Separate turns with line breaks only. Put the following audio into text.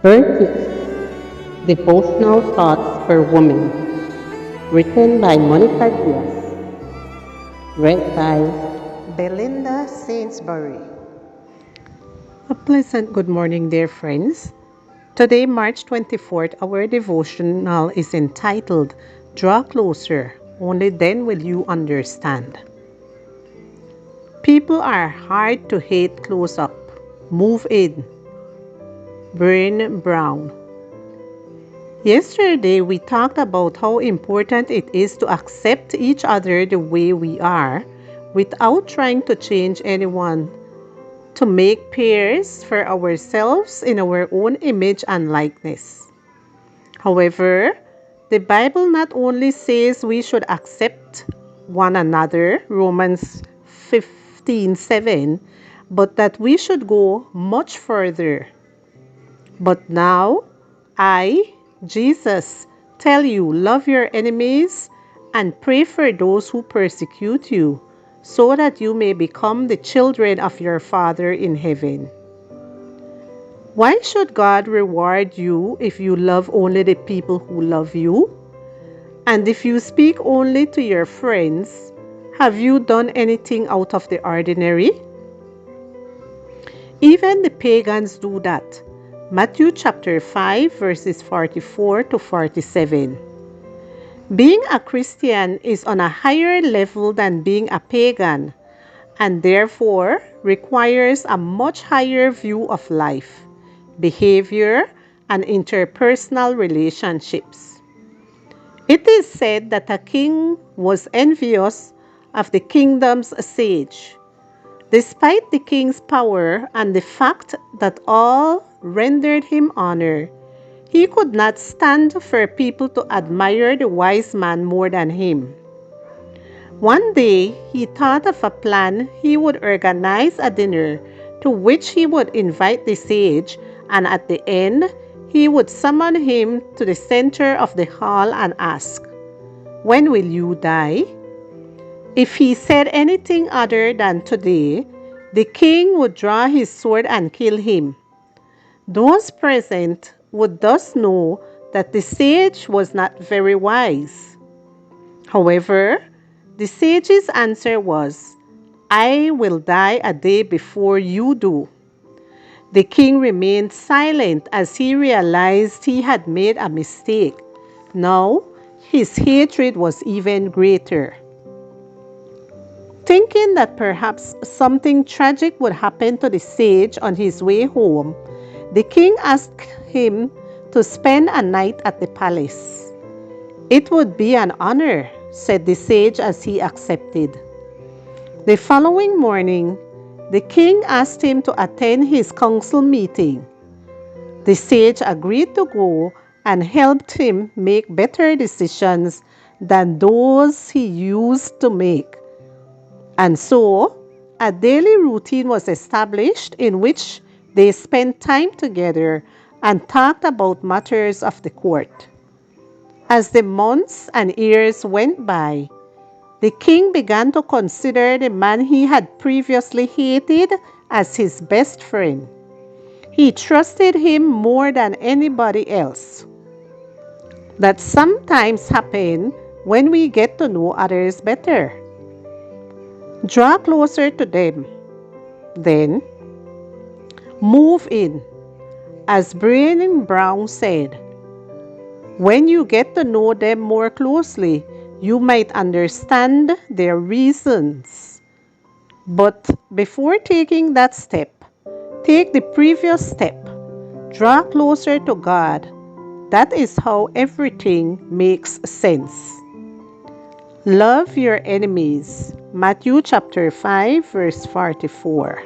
Virtues, Devotional Thoughts for Women, written by Monica Diaz, read by Belinda Sainsbury. A pleasant good morning, dear friends. Today, March 24th, our devotional is entitled, Draw Closer, Only Then Will You Understand. People are hard to hate close up. Move in. Bryn Brown. Yesterday, we talked about how important it is to accept each other the way we are without trying to change anyone, to make pairs for ourselves in our own image and likeness. However, the Bible not only says we should accept one another, Romans 15:7, but that we should go much further. But now, I, Jesus, tell you, love your enemies and pray for those who persecute you, so that you may become the children of your Father in heaven. Why should God reward you if you love only the people who love you? And if you speak only to your friends, have you done anything out of the ordinary? Even the pagans do that. Matthew chapter 5 verses 44 to 47. Being a Christian is on a higher level than being a pagan, and therefore requires a much higher view of life, behavior, and interpersonal relationships. It is said that a king was envious of the kingdom's sage. Despite the king's power and the fact that all rendered him honor, he could not stand for people to admire the wise man more than him. One day, he thought of a plan. He would organize a dinner to which he would invite the sage, and at the end, he would summon him to the center of the hall and ask, "When will you die?" If he said anything other than "today," the king would draw his sword and kill him. Those present would thus know that the sage was not very wise. However, the sage's answer was, "I will die a day before you do." The king remained silent as he realized he had made a mistake. Now, his hatred was even greater. Thinking that perhaps something tragic would happen to the sage on his way home, the king asked him to spend a night at the palace. "It would be an honor," said the sage as he accepted. The following morning, the king asked him to attend his council meeting. The sage agreed to go and helped him make better decisions than those he used to make. And so, a daily routine was established in which they spent time together and talked about matters of the court. As the months and years went by, the king began to consider the man he had previously hated as his best friend. He trusted him more than anybody else. That sometimes happens when we get to know others better. Draw closer to them. Then, move in. As Bryn Brown said, when you get to know them more closely, you might understand their reasons. But before taking that step, take the previous step. Draw closer to God. That is how everything makes sense. Love your enemies. Matthew chapter 5 verse 44.